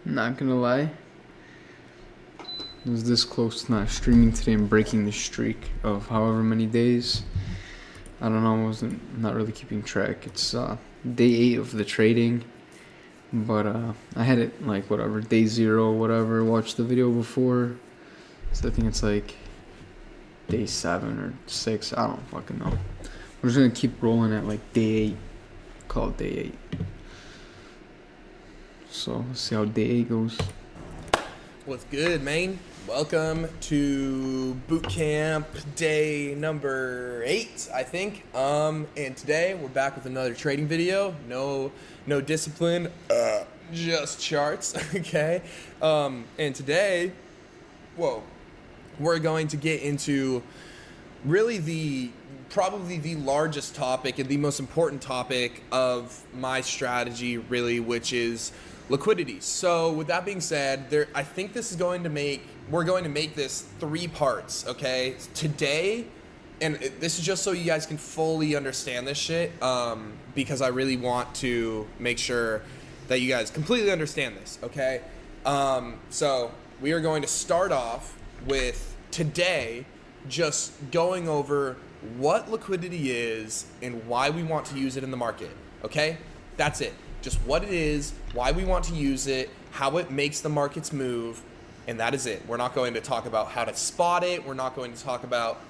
Not gonna lie, I was this close to not streaming today and breaking the streak of however many days. I don't know, not really keeping track. It's day 8 of the trading, but I had it like whatever, day 0, whatever, watched the video before. So I think it's like day 7 or 6, I don't fucking know. We're just gonna keep rolling at like day 8, call it day 8. So let's see how day 8 goes. What's good, man? Welcome to boot camp day number 8, I think. And today we're back with another trading video. No discipline, just charts. Okay. And today, we're going to get into really probably the largest topic and the most important topic of my strategy, really, which is liquidity. So with that being said, I think we're going to make this 3 parts, okay? Today, and this is just so you guys can fully understand this shit, because I really want to make sure that you guys completely understand this, okay? So we are going to start off with today just going over what liquidity is and why we want to use it in the market, okay? That's it. Just what it is, why we want to use it, how it makes the markets move, and that is it. We're not going to talk about how to spot it. We're not going to talk about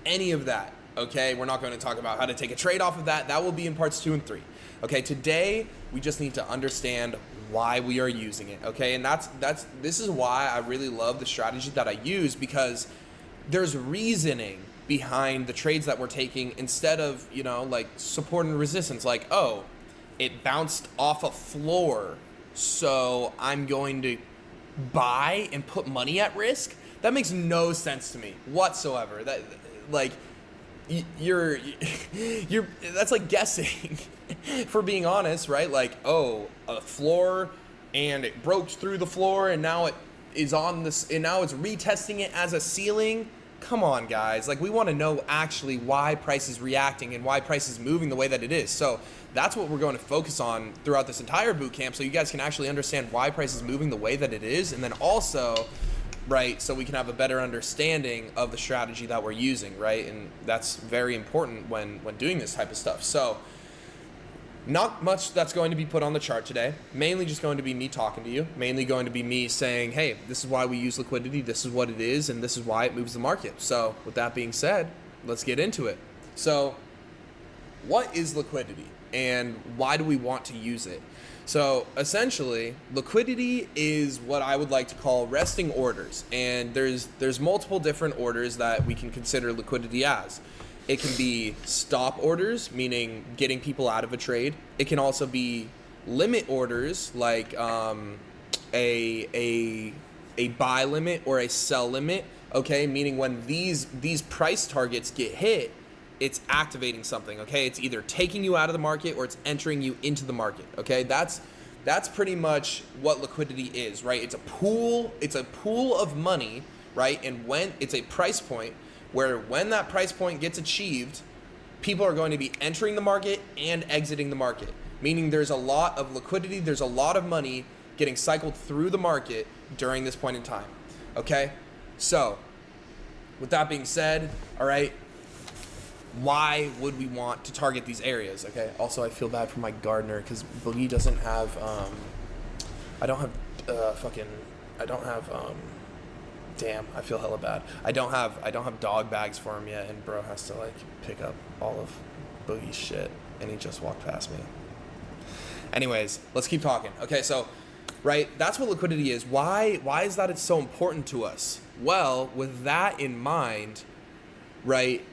any of that, okay? We're not going to talk about how to take a trade off of that. That will be in parts 2 and 3. Okay, today we just need to understand why we are using it, okay? And this is why I really love the strategy that I use, because there's reasoning behind the trades that we're taking instead of, like support and resistance, like, oh, it bounced off a floor, so I'm going to buy and put money at risk. That makes no sense to me whatsoever. That, like, you're that's like guessing, for being honest, right? Like, oh, a floor, and it broke through the floor, and now it is on this, and now it's retesting it as a ceiling. Come on, guys. Like, we want to know actually why price is reacting and why price is moving the way that it is. So that's what we're going to focus on throughout this entire boot camp, so you guys can actually understand why price is moving the way that it is, and then also, right, so we can have a better understanding of the strategy that we're using, right? And that's very important when doing this type of stuff. So not much that's going to be put on the chart today. Mainly just going to be me talking to you. Mainly going to be me saying, hey, this is why we use liquidity. This is what it is, and this is why it moves the market. So with that being said, let's get into it. So what is liquidity, and why do we want to use it? So essentially, liquidity is what I would like to call resting orders. And there's multiple different orders that we can consider liquidity as. It can be stop orders, meaning getting people out of a trade. It can also be limit orders, like a buy limit or a sell limit, okay? Meaning when these price targets get hit, it's activating something, okay? It's either taking you out of the market or it's entering you into the market, okay? That's pretty much what liquidity is, right? It's a pool of money, right? And when it's a price point, where when that price point gets achieved, people are going to be entering the market and exiting the market. Meaning there's a lot of liquidity, there's a lot of money getting cycled through the market during this point in time, okay? So, with that being said, all right, why would we want to target these areas, okay? Also, I feel bad for my gardener, because Boogie doesn't have, damn, I feel hella bad. I don't have dog bags for him yet, and bro has to like pick up all of Boogie's shit, and he just walked past me. Anyways, let's keep talking. Okay, so, right, that's what liquidity is. Why is that it's so important to us? Well, with that in mind, right,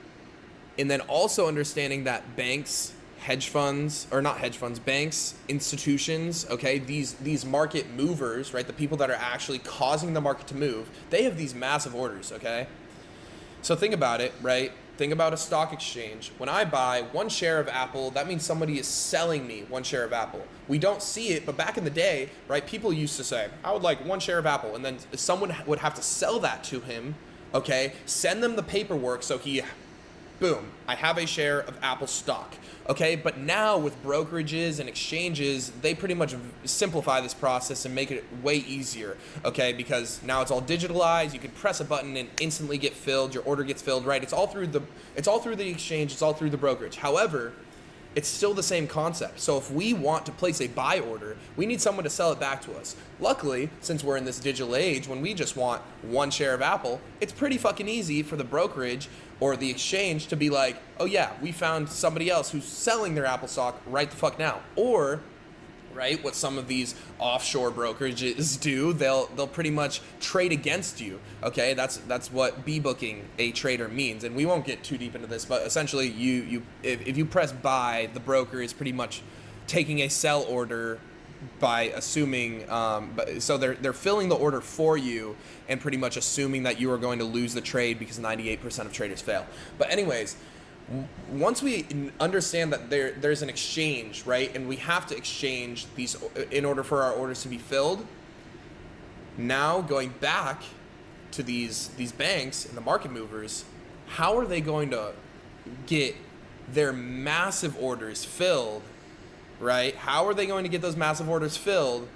and then also understanding that banks, banks, institutions, okay, these market movers, right, the people that are actually causing the market to move, they have these massive orders, okay? So think about it, right? Think about a stock exchange. When I buy 1 share of Apple, that means somebody is selling me 1 share of Apple. We don't see it, but back in the day, right, people used to say, I would like 1 share of Apple, and then someone would have to sell that to him, okay, send them the paperwork so he Boom, I have a share of Apple stock. Okay, but now with brokerages and exchanges, they pretty much simplify this process and make it way easier. Okay, because now it's all digitalized. You can press a button and instantly get filled. Your order gets filled, right? It's all through the exchange. It's all through the brokerage. However, it's still the same concept. So if we want to place a buy order, we need someone to sell it back to us. Luckily, since we're in this digital age, when we just want one share of Apple, it's pretty fucking easy for the brokerage or the exchange to be like, oh yeah, we found somebody else who's selling their Apple stock right the fuck now. Or, right, what some of these offshore brokerages do, they'll pretty much trade against you. Okay, that's what booking a trader means, and we won't get too deep into this, but essentially, if you press buy, the broker is pretty much taking a sell order by assuming, so they're filling the order for you and pretty much assuming that you are going to lose the trade because 98% of traders fail. But anyways, once we understand that there's an exchange, right, and we have to exchange these in order for our orders to be filled, now going back to these banks and the market movers, how are they going to get their massive orders filled, right? How are they going to get those massive orders filled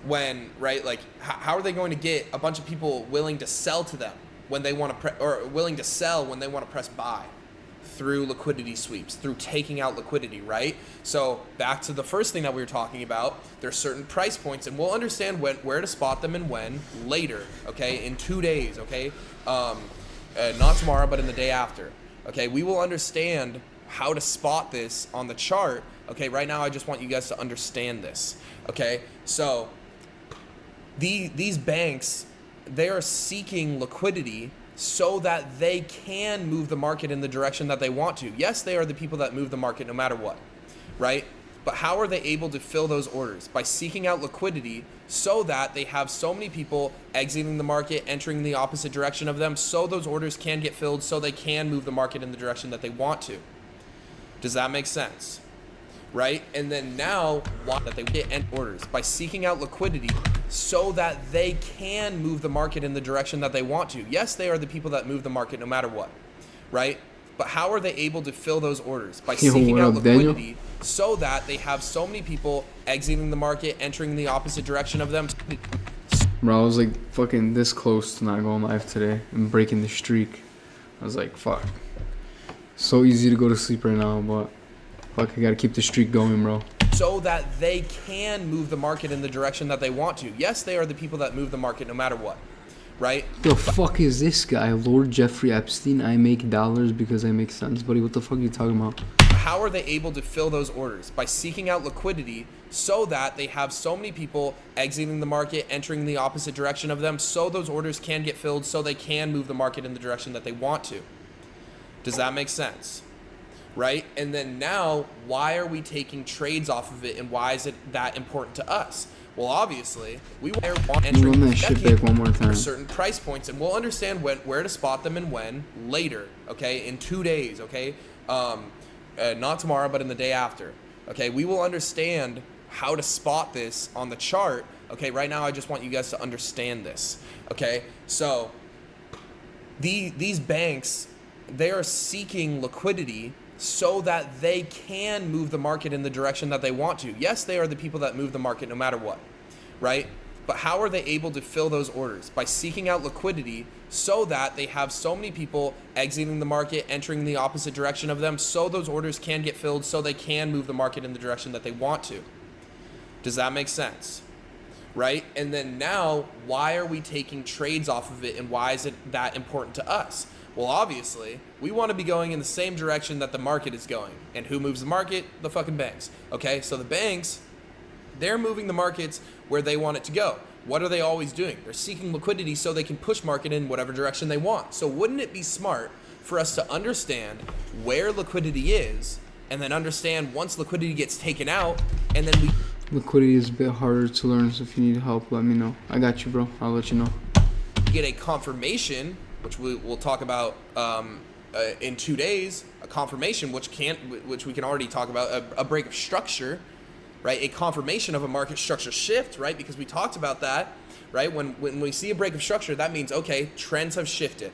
when, right, like, how are they going to get a bunch of people willing to sell to them when they want to or willing to sell when they want to press buy? Through liquidity sweeps, through taking out liquidity, right? So back to the first thing that we were talking about, there's certain price points, and we'll understand where to spot them and when later, okay, in 2 days, okay, not tomorrow, but in the day after, okay. We will understand how to spot this on the chart, okay. Right now, I just want you guys to understand this, okay. So these banks, they are seeking liquidity so that they can move the market in the direction that they want to. Yes, they are the people that move the market no matter what, right? But how are they able to fill those orders? By seeking out liquidity so that they have so many people exiting the market, entering the opposite direction of them, so those orders can get filled, so they can move the market in the direction that they want to. Does that make sense? Right? And then now, why that they get end orders? By seeking out liquidity so that they can move the market in the direction that they want to. Yes, they are the people that move the market no matter what, right? But how are they able to fill those orders? By seeking out liquidity so that they have so many people exiting the market, entering the opposite direction of them. Bro, I was like fucking this close to not going live today and breaking the streak. I was like, fuck. So easy to go to sleep right now, but fuck, I gotta keep the streak going, bro. So that they can move the market in the direction that they want to. Yes, they are the people that move the market no matter what, right? The fuck is this guy? Lord Jeffrey Epstein? I make dollars because I make sense, buddy. What the fuck are you talking about? How are they able to fill those orders? By seeking out liquidity so that they have so many people exiting the market, entering the opposite direction of them, so those orders can get filled, so they can move the market in the direction that they want to. Does that make sense? Right? And then now, why are we taking trades off of it, and why is it that important to us? Well, obviously, we want entering that shit back one more time. Certain price points, and we'll understand where to spot them and when later, okay, in 2 days, okay, not tomorrow, but in the day after, okay. We will understand how to spot this on the chart, okay. Right now, I just want you guys to understand this, okay. So these banks, they are seeking liquidity so that they can move the market in the direction that they want to. Yes, they are the people that move the market no matter what, right? But how are they able to fill those orders? By seeking out liquidity so that they have so many people exiting the market, entering the opposite direction of them, so those orders can get filled, so they can move the market in the direction that they want to. Does that make sense? Right? And then now, why are we taking trades off of it, and why is it that important to us? Well, obviously, we want to be going in the same direction that the market is going. And who moves the market? The fucking banks. Okay, so the banks, they're moving the markets where they want it to go. What are they always doing? They're seeking liquidity so they can push market in whatever direction they want. So wouldn't it be smart for us to understand where liquidity is, and then understand once liquidity gets taken out, and then we... Liquidity is a bit harder to learn, so if you need help, let me know. I got you, bro. I'll let you know. Get a confirmation, which we'll talk about in 2 days, a confirmation which we can already talk about, a break of structure, right? A confirmation of a market structure shift, right? Because we talked about that, right? When we see a break of structure, that means, okay, trends have shifted.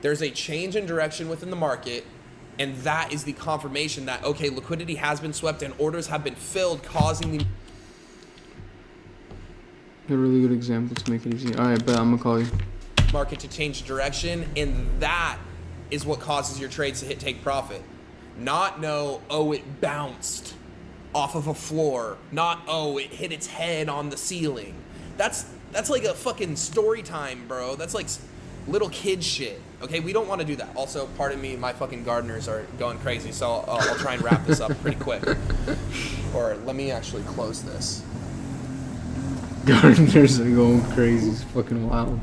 There's a change in direction within the market, and that is the confirmation that, okay, liquidity has been swept and orders have been filled, causing the... A really good example to make it easy. All right, but I'm gonna call you. market to change direction, and that is what causes your trades to hit take profit. Not know, oh, it bounced off of a floor. Not, oh, it hit its head on the ceiling. That's like a fucking story time, bro. That's like little kid shit. Okay, we don't want to do that. Also, pardon me, my fucking gardeners are going crazy, so I'll try and wrap this up pretty quick. Or let me actually close this. Gardeners are going crazy. It's fucking wild.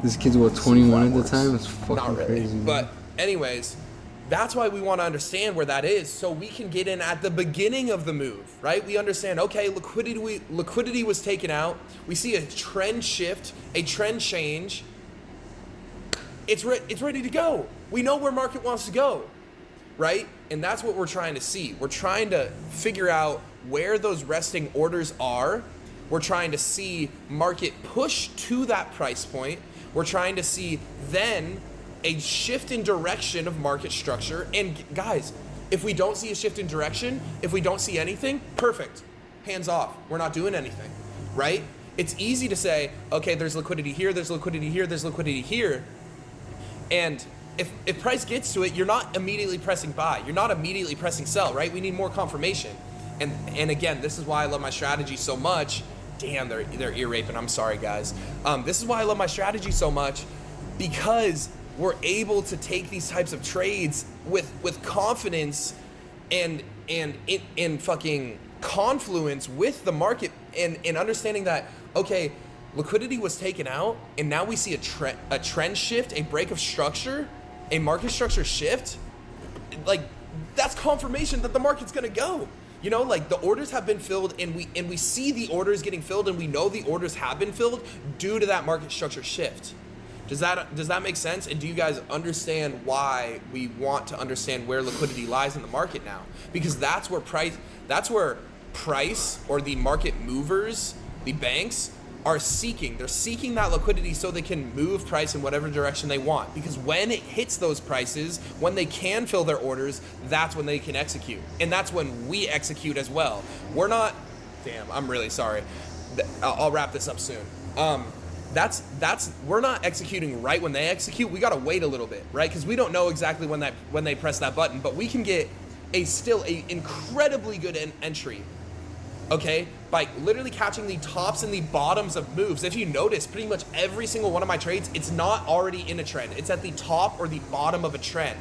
This kid's what, 21 at the time? It's fucking Not really. crazy. But anyways, that's why we want to understand where that is, so we can get in at the beginning of the move, right? We understand, okay, liquidity was taken out. We see a trend shift, a trend change. It's ready to go. We know where market wants to go, right? And that's what we're trying to see. We're trying to figure out where those resting orders are. We're trying to see market push to that price point. We're trying to see then a shift in direction of market structure. And guys, if we don't see a shift in direction, if we don't see anything, perfect. Hands off. We're not doing anything, right? It's easy to say, okay, there's liquidity here, there's liquidity here, there's liquidity here. And if price gets to it, you're not immediately pressing buy. You're not immediately pressing sell, right? We need more confirmation. And again, this is why I love my strategy so much. Damn, they're ear raping. I'm sorry, guys. This is why I love my strategy so much, because we're able to take these types of trades with confidence and in fucking confluence with the market and understanding that, okay, liquidity was taken out and now we see a trend shift, a break of structure, a market structure shift. Like, that's confirmation that the market's gonna go. You know, like the orders have been filled and we see the orders getting filled and we know the orders have been filled due to that market structure shift. Does that make sense? And do you guys understand why we want to understand where liquidity lies in the market now? Because that's where price or the market movers, the banks, are seeking. They're seeking that liquidity so they can move price in whatever direction they want. Because when it hits those prices, when they can fill their orders, that's when they can execute. And that's when we execute as well. We're not, damn, I'm really sorry. I'll wrap this up soon. We're not executing right when they execute. We gotta wait a little bit, right? Because we don't know exactly when they press that button, but we can get still a incredibly good entry, okay, by literally catching the tops and the bottoms of moves. If you notice, pretty much every single one of my trades, it's not already in a trend. It's at the top or the bottom of a trend.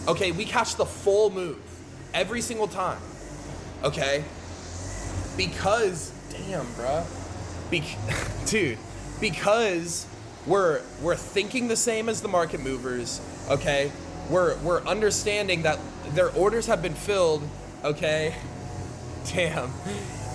Okay, we catch the full move every single time, okay? Because, damn, bruh. Dude, because we're thinking the same as the market movers, okay? We're understanding that their orders have been filled, okay? Damn.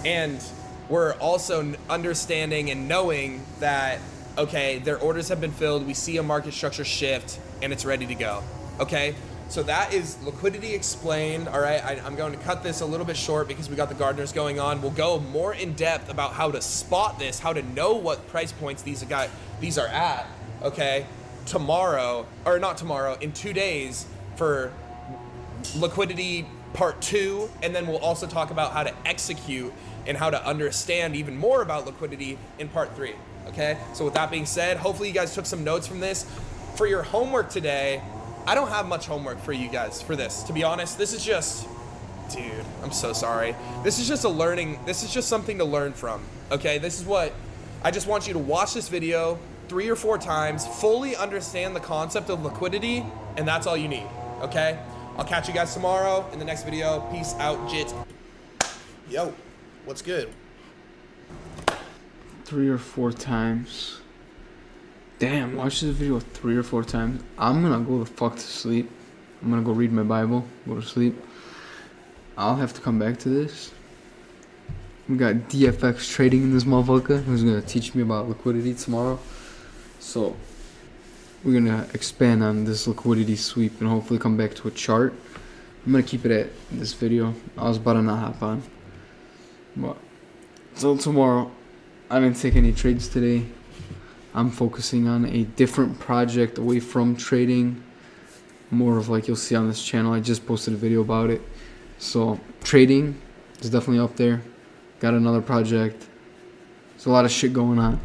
And we're also understanding and knowing that, okay, their orders have been filled, we see a market structure shift, and it's ready to go, okay? So that is liquidity explained, all right? I'm going to cut this a little bit short because we got the gardeners going on. We'll go more in depth about how to spot this, how to know what price points these are at, okay? In 2 days for liquidity part 2, and then we'll also talk about how to execute and how to understand even more about liquidity in part 3, okay? So with that being said, hopefully you guys took some notes from this. For your homework today, I don't have much homework for you guys for this, to be honest. This is just, dude, I'm so sorry. This is just something to learn from, okay? This is what, I just want you to watch this video 3 or 4 times, fully understand the concept of liquidity, and that's all you need, okay? I'll catch you guys tomorrow in the next video. Peace out, jits. Yo, what's good? 3 or 4 times. Damn, watch this video 3 or 4 times. I'm gonna go the fuck to sleep. I'm gonna go read my Bible, go to sleep. I'll have to come back to this. We got DFX trading in this motherfucker who's gonna teach me about liquidity tomorrow. So we're gonna expand on this liquidity sweep and hopefully come back to a chart. I'm gonna keep it at this video. I was about to not hop on. But till tomorrow. I didn't take any trades today. I'm focusing on a different project away from trading. More of like you'll see on this channel. I just posted a video about it. So trading is definitely up there. Got another project. There's a lot of shit going on.